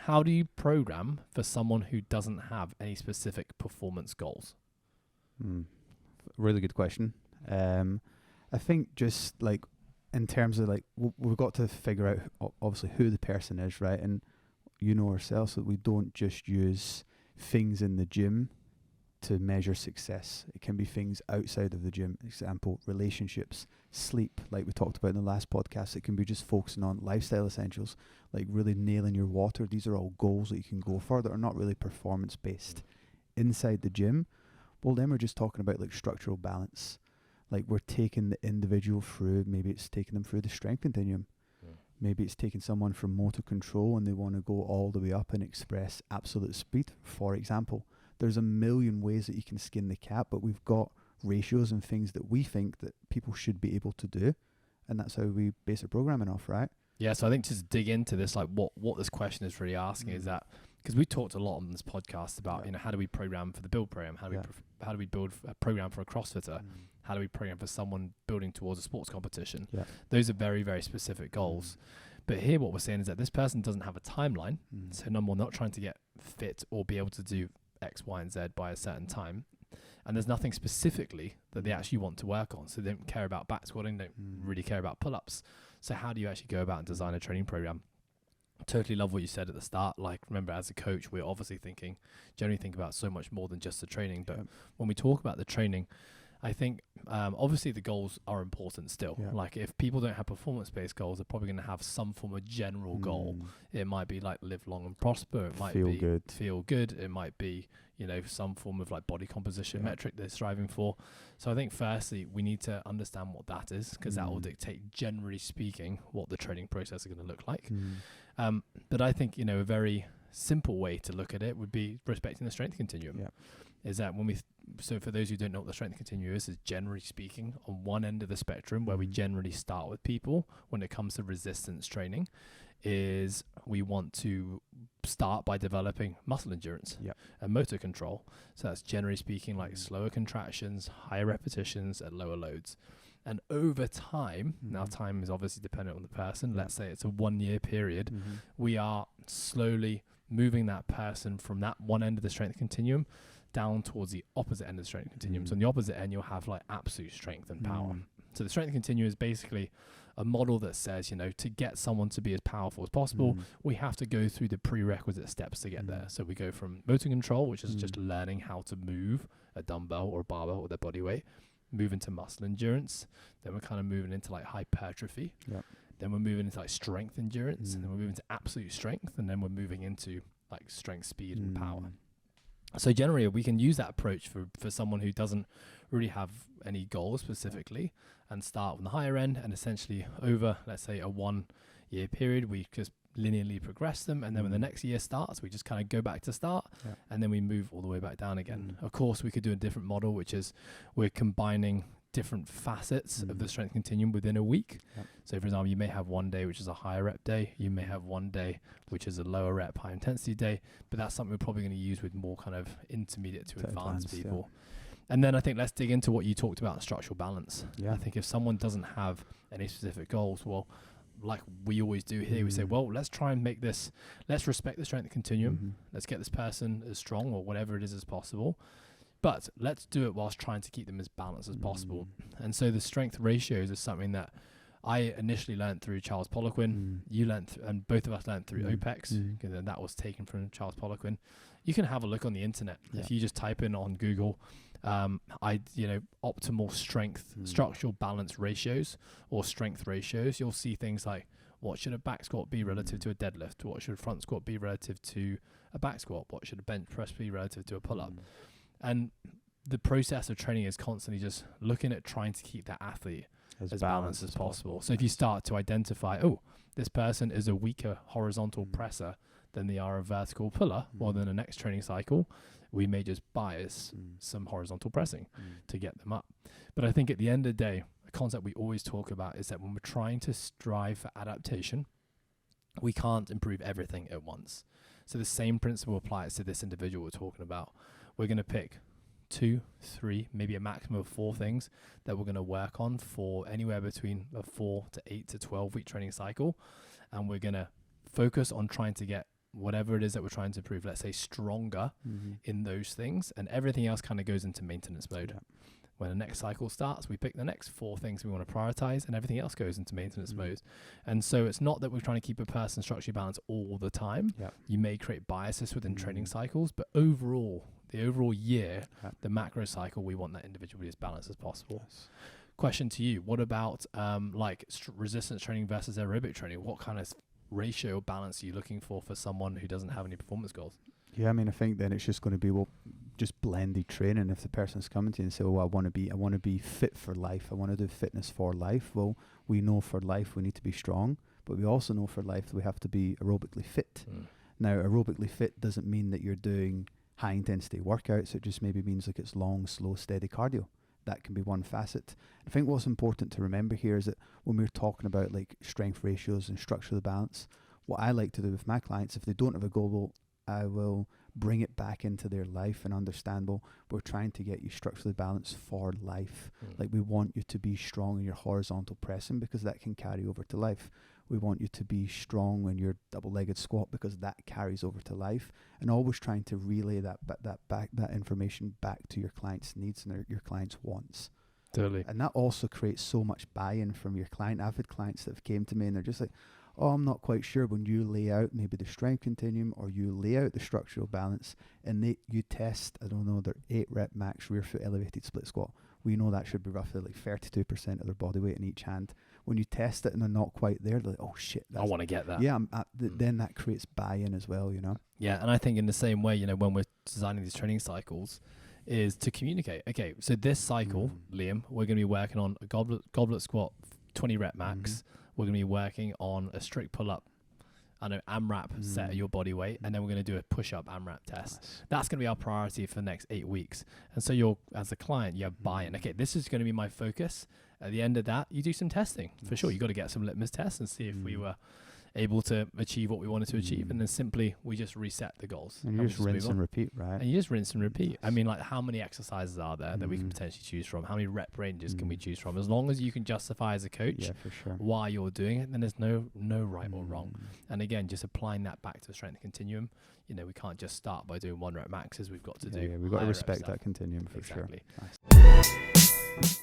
how do you program for someone who doesn't have any specific performance goals? Really good question. I think just like in terms of like we've got to figure out obviously who the person is, right? And ourselves that we don't just use things in the gym to measure success. It can be things outside of the gym. Example, relationships, sleep, like we talked about in the last podcast. It can be just focusing on lifestyle essentials, like really nailing your water. These are all goals that you can go for that are not really performance based. Inside the gym, well, then we're just talking about like structural balance. Like we're taking the individual through, maybe it's taking them through the strength continuum. Maybe it's taking someone from motor control and they want to go all the way up and express absolute speed, for example. There's a million ways that you can skin the cat, but we've got ratios and things that we think that people should be able to do. And that's how we base our programming off, right? Yeah, so I think just dig into this, like what this question is really asking is that, because we talked a lot on this podcast about, how do we program for the build program? How do we build a program for a CrossFitter? How do we program for someone building towards a sports competition? Those are very, very specific goals. But here what we're saying is that this person doesn't have a timeline. So number one, not trying to get fit or be able to do X, Y, and Z by a certain time. And there's nothing specifically that they actually want to work on. So they don't care about back squatting, don't really care about pull-ups. So how do you actually go about and design a training program? Totally love what you said at the start. Like, remember, as a coach, we're obviously generally think about so much more than just the training. But when we talk about the training, I think obviously the goals are important still. Like if people don't have performance-based goals, they're probably going to have some form of general goal. It might be like live long and prosper. It might be feel good. It might be, some form of like body composition metric they're striving for. So I think firstly, we need to understand what that is, because that will dictate, generally speaking, what the training process is going to look like. But I think, a very simple way to look at it would be respecting the strength continuum. Is that so for those who don't know what the strength continuum is generally speaking on one end of the spectrum where we generally start with people when it comes to resistance training is we want to start by developing muscle endurance and motor control. So that's generally speaking like slower contractions, higher repetitions at lower loads. And over time, now time is obviously dependent on the person. Let's say it's a 1 year period. We are slowly moving that person from that one end of the strength continuum down towards the opposite end of the strength continuum. So on the opposite end, you'll have like absolute strength and power. So the strength continuum is basically a model that says, to get someone to be as powerful as possible, we have to go through the prerequisite steps to get there. So we go from motor control, which is just learning how to move a dumbbell or a barbell or their body weight, move into muscle endurance. Then we're kind of moving into like hypertrophy. Then we're moving into like strength endurance, and then we're moving to absolute strength, and then we're moving into like strength, speed, and power. So generally, we can use that approach for someone who doesn't really have any goals specifically, and start on the higher end, and essentially over, let's say, a 1 year period, we just linearly progress them, and then when the next year starts, we just kind of go back to start, and then we move all the way back down again. Of course, we could do a different model, which is we're combining different facets of the strength continuum within a week. So for example, you may have one day which is a higher rep day, you may have one day which is a lower rep high intensity day, but that's something we're probably going to use with more kind of intermediate to advanced people. And then I think let's dig into what you talked about, structural balance. I think if someone doesn't have any specific goals, well, like we always do here, we say, well, let's try and let's respect the strength continuum, let's get this person as strong or whatever it is as possible, but let's do it whilst trying to keep them as balanced as possible. And so the strength ratios is something that I initially learned through Charles Poliquin. You learned, and both of us learned through OPEX, and that was taken from Charles Poliquin. You can have a look on the internet. If you just type in on Google, optimal strength, structural balance ratios or strength ratios, you'll see things like what should a back squat be relative to a deadlift? What should a front squat be relative to a back squat? What should a bench press be relative to a pull-up? And the process of training is constantly just looking at trying to keep that athlete as balanced as possible. So if you start to identify, this person is a weaker horizontal presser than they are a vertical puller, well, then the next training cycle, we may just bias some horizontal pressing to get them up. But I think at the end of the day, a concept we always talk about is that when we're trying to strive for adaptation, we can't improve everything at once. So the same principle applies to this individual we're talking about. We're going to pick 2, 3, maybe a maximum of 4 things that we're going to work on for anywhere between a 4 to 8 to 12 week training cycle. And we're going to focus on trying to get whatever it is that we're trying to improve, let's say stronger in those things, and everything else kind of goes into maintenance mode. When the next cycle starts, we pick the next 4 things we want to prioritize, and everything else goes into maintenance mode. And so it's not that we're trying to keep a person structurally balanced all the time. You may create biases within training cycles, but overall, the overall year, the macro cycle, we want that individual to be as balanced as possible. Question to you: what about resistance training versus aerobic training? What kind of ratio or balance are you looking for someone who doesn't have any performance goals? Yeah, I mean, I think then it's just going to be just blended training. If the person's coming to you and say, "Oh, I want to be fit for life. I want to do fitness for life." Well, we know for life we need to be strong, but we also know for life that we have to be aerobically fit. Now, aerobically fit doesn't mean that you're doing high intensity workouts. It just maybe means like it's long, slow, steady cardio. That can be one facet. I think what's important to remember here is that when we're talking about like strength ratios and structural balance, what I like to do with my clients, if they don't have a goal, I will bring it back into their life and understand, well, we're trying to get you structurally balanced for life. Like, we want you to be strong in your horizontal pressing because that can carry over to life. We want you to be strong in your double-legged squat because that carries over to life. And always trying to relay that information back to your client's needs and your client's wants. Totally. And that also creates so much buy-in from your client. I've had clients that have came to me and they're just like, "Oh, I'm not quite sure." When you lay out maybe the strength continuum or you lay out the structural balance and you test, I don't know, their 8 rep max rear foot elevated split squat, we know that should be roughly like 32% of their body weight in each hand. When you test it and they're not quite there, they're like, "Oh shit, I want to get that." Yeah, then that creates buy-in as well, you know? Yeah, and I think in the same way, when we're designing these training cycles, is to communicate. Okay, so this cycle, Liam, we're going to be working on a goblet squat, 20 rep max. We're going to be working on a strict pull-up, AMRAP set of your body weight, and then we're going to do a push-up AMRAP test. Nice. That's going to be our priority for the next 8 weeks. And so as a client, you have buy-in. Okay, this is going to be my focus. At the end of that, you do some testing. For sure, you got to get some litmus tests and see if we were able to achieve what we wanted to achieve, and then simply we just reset the goals. And you just rinse and repeat, right? And you just rinse and repeat. I mean, like, how many exercises are there that we can potentially choose from? How many rep ranges can we choose from? As long as you can justify as a coach why you're doing it, then there's no right or wrong. And again, just applying that back to the strength continuum. We can't just start by doing 1 rep maxes. We've got to do. We've got to respect that continuum for sure. Nice.